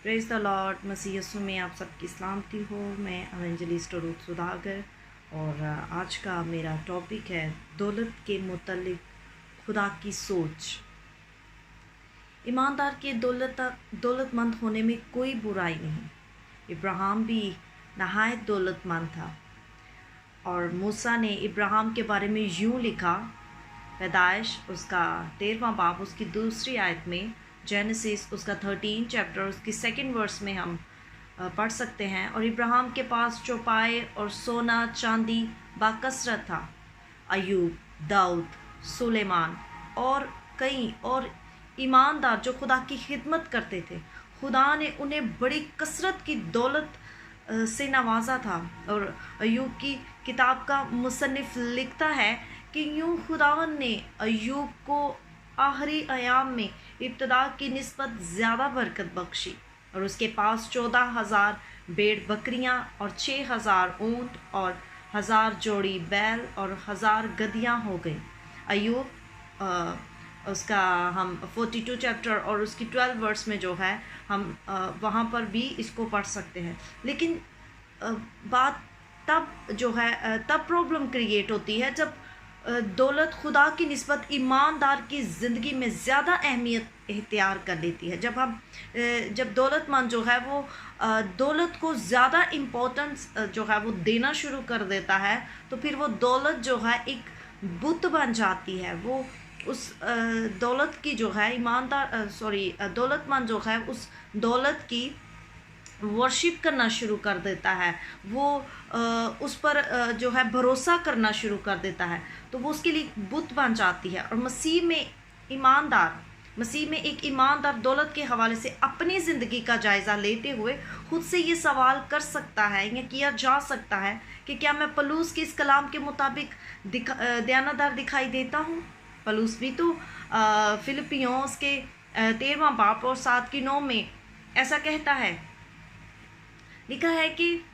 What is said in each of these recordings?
Praise the Lord. मसीह यीशु में आप सबकी सलामती हो। मैं एवेंजलिस्ट रूथ सुधाकर और आज का मेरा टॉपिक है दौलत के मुतल्लिक खुदा की सोच। ईमानदार के दौलतमंद होने में कोई बुराई नहीं। इब्राहिम भी नहायत दौलतमंद था और मूसा ने इब्राहिम के बारे में यूँ लिखा, पैदाइश उसका 13वां बाब उसकी 2 आयत में, जेनेसिस उसका 13 चैप्टर उसकी 2 वर्स में हम पढ़ सकते हैं। और इब्राहिम के पास चौपाए और सोना चांदी बाकसरत था। अयूब, दाऊद, सुलेमान और कई और ईमानदार जो खुदा की खिदमत करते थे, खुदा ने उन्हें बड़ी कसरत की दौलत से नवाजा था। और अयूब की किताब का मुसन्निफ लिखता है कि यूँ खुदावन ने अयूब को आखिरी अयाम में इब्तदा की निस्बत ज़्यादा बरकत बख्शी और उसके पास 14,000 भेड़ बकरियां और 6,000 ऊँट और 1,000 जोड़ी बैल और 1,000 गधियां हो गई। अयूब उसका हम 42 चैप्टर और उसकी 12 वर्स में जो है हम वहाँ पर भी इसको पढ़ सकते हैं। लेकिन बात तब प्रॉब्लम क्रिएट होती है जब दौलत खुदा की निस्बत ईमानदार की ज़िंदगी में ज़्यादा अहमियत इख्तियार कर लेती है। जब दौलतमंद जो है वो दौलत को ज़्यादा इम्पोर्टेंस जो है वो देना शुरू कर देता है, तो फिर वो दौलत जो है एक बुत बन जाती है। वो उस दौलत की जो है दौलतमंद जो है उस दौलत की वर्शिप करना शुरू कर देता है। वो उस पर जो है भरोसा करना शुरू कर देता है, तो वो उसके लिए बुत बन जाती है। और मसीह में एक ईमानदार दौलत के हवाले से अपनी ज़िंदगी का जायज़ा लेते हुए खुद से ये सवाल कर सकता है या किया जा सकता है कि क्या मैं पलूस के इस कलाम के मुताबिक दयानतदार दिखाई देता हूँ। पलूस भी तो फिलिपियों के 13वां बाब और 7-9 में ऐसा कहता है, लिखा है कि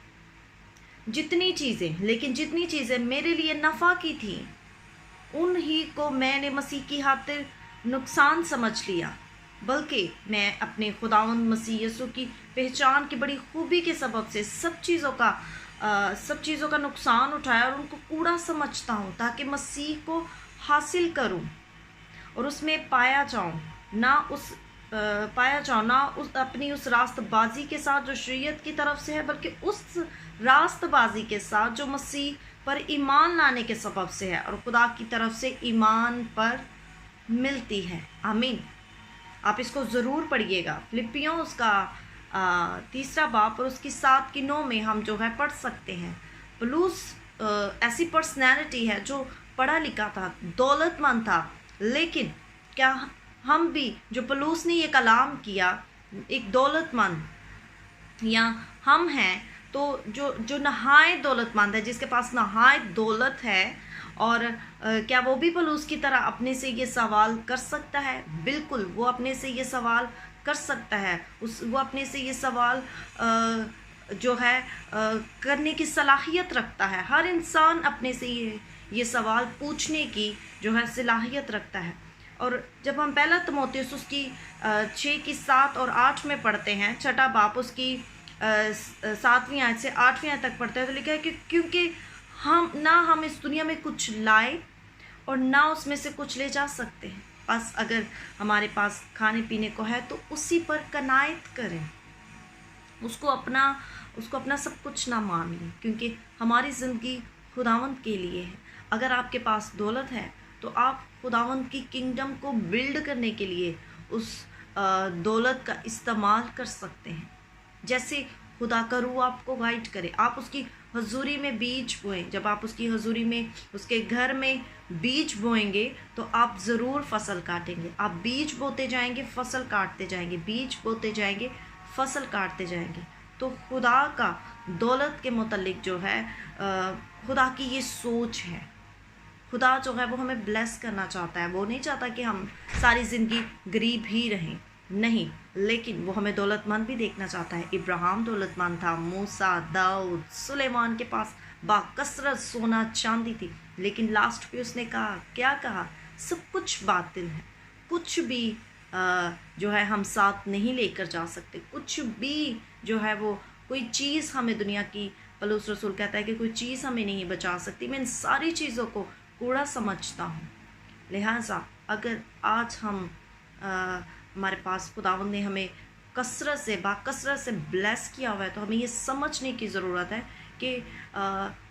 जितनी चीज़ें मेरे लिए नफ़ा की थी, उन ही को मैंने मसीह की खातिर नुकसान समझ लिया, बल्कि मैं अपने खुदावंद मसीह यीशु की पहचान की बड़ी खूबी के सबब से सब चीज़ों का नुकसान उठाया और उनको कूड़ा समझता हूँ, ताकि मसीह को हासिल करूँ और उसमें पाया जाऊँ, ना अपनी उस रास्तबाजी के साथ जो शरीयत की तरफ से है, बल्कि उस रास्तबाजी के साथ जो मसीह पर ईमान लाने के सबब से है और खुदा की तरफ से ईमान पर मिलती है। आमीन। आप इसको ज़रूर पढ़िएगा। फिलिपियों उसका 3 बाब और उसकी 7-9 में हम जो है पढ़ सकते हैं। पलूस ऐसी पर्सनैलिटी है जो पढ़ा लिखा था, दौलतमंद था, लेकिन क्या हम भी जो पलूस ने ये कलाम किया एक दौलतमंद या हम हैं, तो जो नहायत दौलतमंद है, जिसके पास नहायत दौलत है, और क्या वो भी पलूस की तरह अपने से ये सवाल कर सकता है? बिल्कुल, वो अपने से ये सवाल कर सकता है। वो अपने से ये सवाल जो है करने की सलाहियत रखता है। हर इंसान अपने से ये सवाल पूछने की जो है सलाहियत रखता है। और जब हम पहला तीमुथियुस उसकी 6-7 और 8 में पढ़ते हैं, 6 बाब उसकी 7वीं आयत से 8वीं आयत तक पढ़ते हैं, तो लिखा है कि क्योंकि हम इस दुनिया में कुछ लाए और ना उसमें से कुछ ले जा सकते हैं, बस अगर हमारे पास खाने पीने को है तो उसी पर कनायत करें, उसको अपना सब कुछ ना मान लें, क्योंकि हमारी ज़िंदगी खुदावंद के लिए है। अगर आपके पास दौलत है तो आप खुदावंद की किंगडम को बिल्ड करने के लिए उस दौलत का इस्तेमाल कर सकते हैं। जैसे खुदा का रूह आपको गाइड करे, आप उसकी हजूरी में बीज बोएं। जब आप उसकी हजूरी में उसके घर में बीज बोएंगे तो आप ज़रूर फसल काटेंगे। आप बीज बोते जाएंगे, फसल काटते जाएंगे, बीज बोते जाएंगे, फसल काटते जाएंगे। तो खुदा का दौलत के मुतल्लिक जो है खुदा की ये सोच है। खुदा जो है वो हमें ब्लेस करना चाहता है। वो नहीं चाहता कि हम सारी ज़िंदगी गरीब ही रहें, नहीं, लेकिन वो हमें दौलतमंद भी देखना चाहता है। इब्राहिम दौलतमंद था, मूसा, दाऊद, सुलेमान के पास बाकसरत सोना चांदी थी, लेकिन लास्ट पे उसने क्या कहा? सब कुछ बातिल है, कुछ भी جو ہے ہم ساتھ نہیں لے کر جا سکتے. کچھ بھی جو ہے وہ کوئی چیز ہمیں دنیا کی، پولس رسول کہتا ہے کہ کوئی چیز ہمیں نہیں بچا سکتی. میں ان ساری چیزوں کو کوڑا سمجھتا ہوں. لہٰذا اگر آج ہمارے پاس خداوند نے ہمیں کثرت سے بلیس کیا ہوا ہے، تو ہمیں یہ سمجھنے کی ضرورت ہے کہ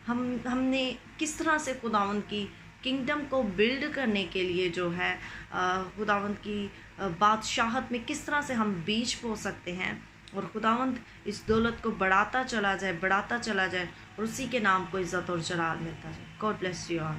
ہم نے کس طرح سے خداوند کی کنگڈم کو بلڈ کرنے کے لیے جو ہے خداوند کی بادشاہت میں کس طرح سے ہم بیج بو سکتے ہیں، اور خداوند اس دولت کو بڑھاتا چلا جائے اور اسی کے نام کو عزت اور جلال ملتا جائے. God bless you all.